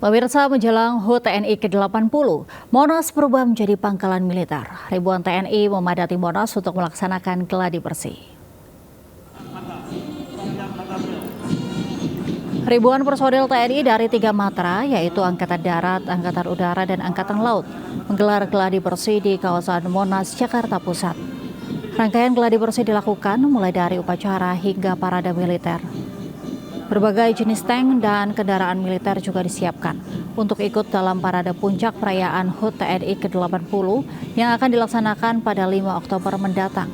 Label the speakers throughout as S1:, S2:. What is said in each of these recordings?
S1: Pemirsa, menjelang HUT TNI ke-80, Monas berubah menjadi pangkalan militer. Ribuan TNI memadati Monas untuk melaksanakan gladi bersih. Ribuan personel TNI dari 3 matra, yaitu Angkatan Darat, Angkatan Udara, dan Angkatan Laut, menggelar gladi bersih di kawasan Monas, Jakarta Pusat. Rangkaian gladi bersih dilakukan mulai dari upacara hingga parade militer. Berbagai jenis tank dan kendaraan militer juga disiapkan untuk ikut dalam parade puncak perayaan HUT TNI ke-80 yang akan dilaksanakan pada 5 Oktober mendatang.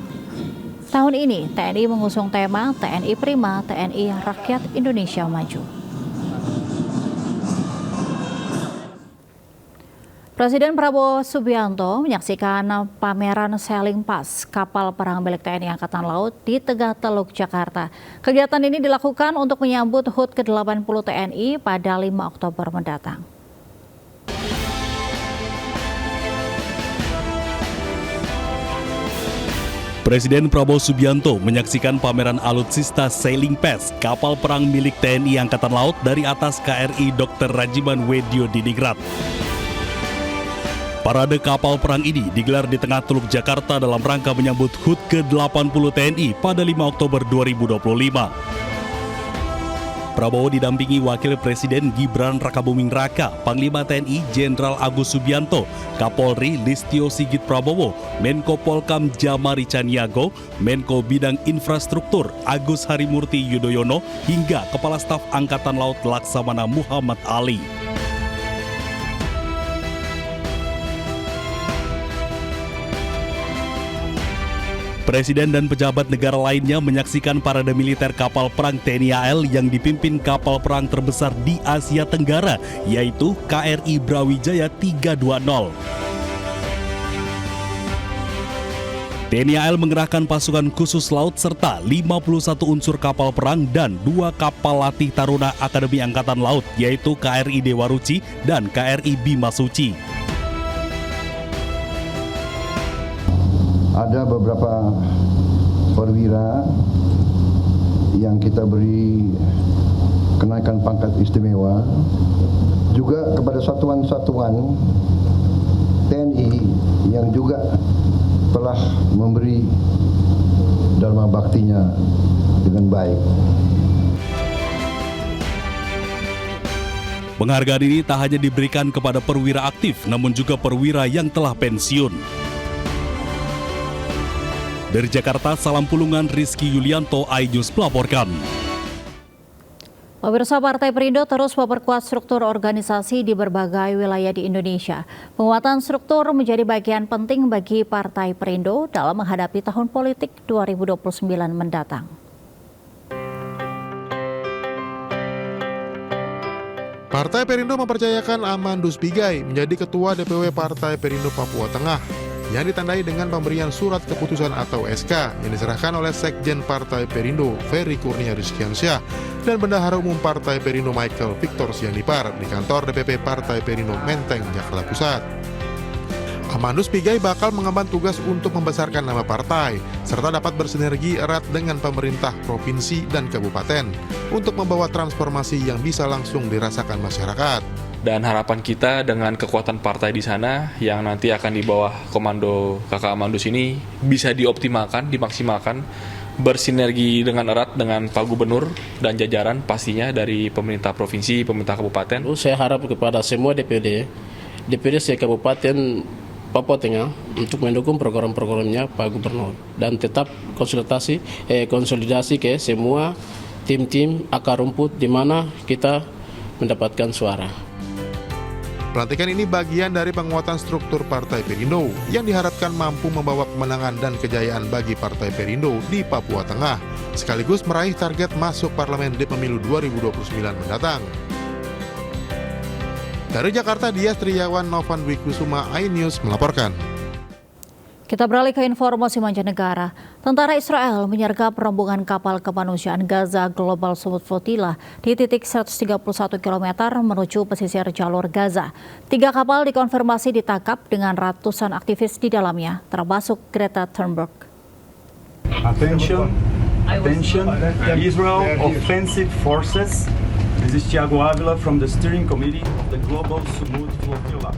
S1: Tahun ini, TNI mengusung tema TNI Prima, TNI Rakyat Indonesia Maju. Presiden Prabowo Subianto menyaksikan pameran Sailing Pass kapal perang milik TNI Angkatan Laut di Tegah Teluk, Jakarta. Kegiatan ini dilakukan untuk menyambut HUT ke-80 TNI pada 5 Oktober mendatang.
S2: Presiden Prabowo Subianto menyaksikan pameran alutsista Sailing Pass kapal perang milik TNI Angkatan Laut dari atas KRI Dr. Rajiman Wedyo Diningrat. Parade kapal perang ini digelar di Tengah Teluk, Jakarta dalam rangka menyambut HUT ke-80 TNI pada 5 Oktober 2025. Prabowo didampingi Wakil Presiden Gibran Rakabuming Raka, Panglima TNI Jenderal Agus Subianto, Kapolri Listio Sigit Prabowo, Menko Polkam Jamari Caniago, Menko Bidang Infrastruktur Agus Harimurti Yudhoyono, hingga Kepala Staf Angkatan Laut Laksamana Muhammad Ali. Presiden dan pejabat negara lainnya menyaksikan parade militer kapal perang TNI AL yang dipimpin kapal perang terbesar di Asia Tenggara, yaitu KRI Brawijaya 320. TNI AL mengerahkan pasukan khusus laut serta 51 unsur kapal perang dan 2 kapal latih Taruna Akademi Angkatan Laut, yaitu KRI Dewa Ruci dan KRI Bima Suci.
S3: Ada beberapa perwira yang kita beri kenaikan pangkat istimewa, juga kepada satuan-satuan TNI yang juga telah memberi dharma baktinya dengan baik.
S2: Penghargaan ini tak hanya diberikan kepada perwira aktif, namun juga perwira yang telah pensiun. Dari Jakarta, Salam Pulungan, Rizky Yulianto, iNews melaporkan.
S1: Pemirsa, Partai Perindo terus memperkuat struktur organisasi di berbagai wilayah di Indonesia. Penguatan struktur menjadi bagian penting bagi Partai Perindo dalam menghadapi tahun politik 2029 mendatang.
S4: Partai Perindo mempercayakan Amandus Pigai menjadi Ketua DPW Partai Perindo Papua Tengah, yang ditandai dengan pemberian surat keputusan atau SK yang diserahkan oleh Sekjen Partai Perindo Ferry Kurnia Rizkiansyah dan Bendahara Umum Partai Perindo Michael Victor Sianipar di kantor DPP Partai Perindo Menteng, Jakarta Pusat. Amandus Pigai bakal mengemban tugas untuk membesarkan nama partai serta dapat bersinergi erat dengan pemerintah provinsi dan kabupaten untuk membawa transformasi yang bisa langsung dirasakan masyarakat.
S5: Dan harapan kita dengan kekuatan partai di sana yang nanti akan di bawah komando Kakak Amandus ini bisa dioptimalkan, dimaksimalkan, bersinergi dengan erat dengan Pak Gubernur dan jajaran pastinya dari pemerintah provinsi, pemerintah kabupaten.
S6: Saya harap kepada semua DPD se-Kabupaten Papua Tengah untuk mendukung program-programnya Pak Gubernur dan tetap konsolidasi ke semua tim-tim akar rumput di mana kita mendapatkan suara.
S4: Pelantikan ini bagian dari penguatan struktur Partai Perindo yang diharapkan mampu membawa kemenangan dan kejayaan bagi Partai Perindo di Papua Tengah, sekaligus meraih target masuk parlemen di pemilu 2029 mendatang. Dari Jakarta, Dias Triawan, Novan Wikusuma, iNews melaporkan.
S1: Kita beralih ke informasi mancanegara. Tentara Israel menyergap rombongan kapal kemanusiaan Gaza Global Support Flotilla di titik 131 km menuju pesisir jalur Gaza. 3 kapal dikonfirmasi ditangkap dengan ratusan aktivis di dalamnya, termasuk Greta Thunberg.
S7: Attention, Israel offensive forces This is Thiago Avila from the steering committee of the Global Sumud Flotilla.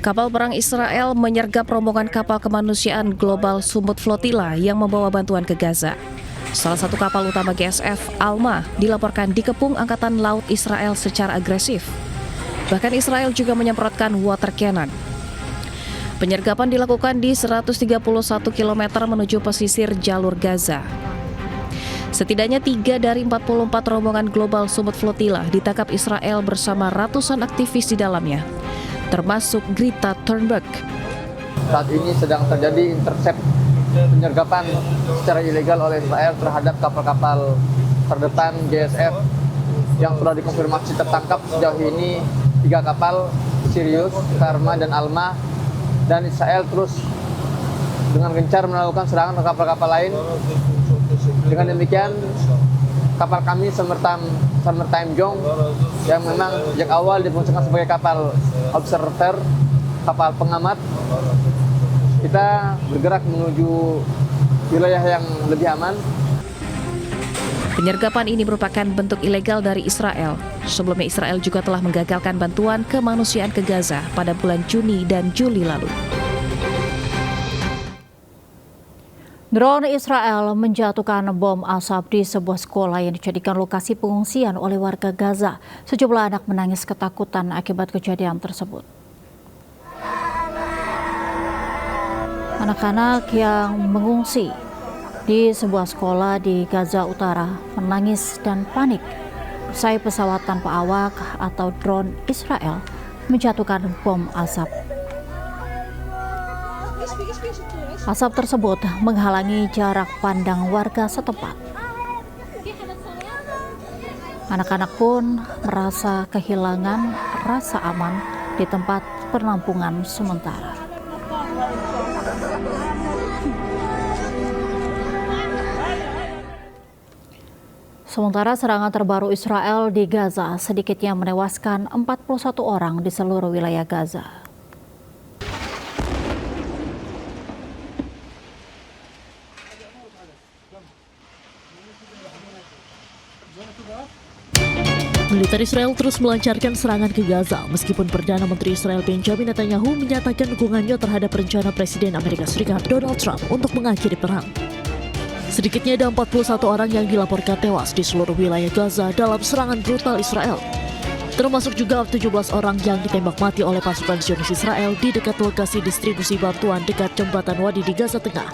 S8: Kapal perang Israel menyergap rombongan kapal kemanusiaan Global Sumud Flotilla yang membawa bantuan ke Gaza. Salah satu kapal utama GSF, Alma, dilaporkan dikepung Angkatan Laut Israel secara agresif. Bahkan Israel juga menyemprotkan water cannon. Penyergapan dilakukan di 131 km menuju pesisir jalur Gaza. Setidaknya 3 dari 44 rombongan Global Sumud Flotilla ditangkap Israel bersama ratusan aktivis di dalamnya, termasuk Greta Thunberg.
S9: Saat ini sedang terjadi intercept penyergapan secara ilegal oleh Israel terhadap kapal-kapal terdepan GSF yang sudah dikonfirmasi tertangkap sejauh ini 3 kapal, Sirius, Karma, dan Alma, dan Israel terus dengan gencar melakukan serangan ke kapal-kapal lain. Dengan demikian, kapal kami Summertime Jong yang memang sejak awal difungsikan sebagai kapal observer, kapal pengamat, kita bergerak menuju wilayah yang lebih aman.
S8: Penyergapan ini merupakan bentuk ilegal dari Israel. Sebelumnya Israel juga telah menggagalkan bantuan kemanusiaan ke Gaza pada bulan Juni dan Juli lalu.
S1: Drone Israel menjatuhkan bom asap di sebuah sekolah yang dijadikan lokasi pengungsian oleh warga Gaza. Sejumlah anak menangis ketakutan akibat kejadian tersebut. Anak-anak yang mengungsi di sebuah sekolah di Gaza Utara menangis dan panik usai pesawat tanpa awak atau drone Israel menjatuhkan bom asap. Asap tersebut menghalangi jarak pandang warga setempat. Anak-anak pun merasa kehilangan rasa aman di tempat penampungan sementara. Sementara serangan terbaru Israel di Gaza sedikitnya menewaskan 41 orang di seluruh wilayah Gaza.
S10: Militer Israel terus melancarkan serangan ke Gaza meskipun Perdana Menteri Israel Benjamin Netanyahu menyatakan dukungannya terhadap rencana Presiden Amerika Serikat Donald Trump untuk mengakhiri perang. Sedikitnya ada 41 orang yang dilaporkan tewas di seluruh wilayah Gaza dalam serangan brutal Israel. Termasuk juga 17 orang yang ditembak mati oleh pasukan Zionis Israel di dekat lokasi distribusi bantuan dekat jembatan Wadi di Gaza Tengah.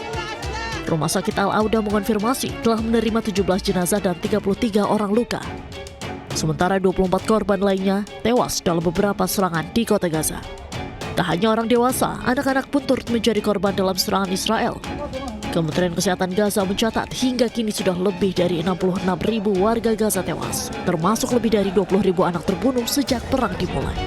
S10: Rumah sakit Al-Auda mengonfirmasi telah menerima 17 jenazah dan 33 orang luka. Sementara 24 korban lainnya tewas dalam beberapa serangan di kota Gaza. Tak hanya orang dewasa, anak-anak pun turut menjadi korban dalam serangan Israel. Kementerian Kesehatan Gaza mencatat hingga kini sudah lebih dari 66.000 warga Gaza tewas, termasuk lebih dari 20.000 anak terbunuh sejak perang dimulai.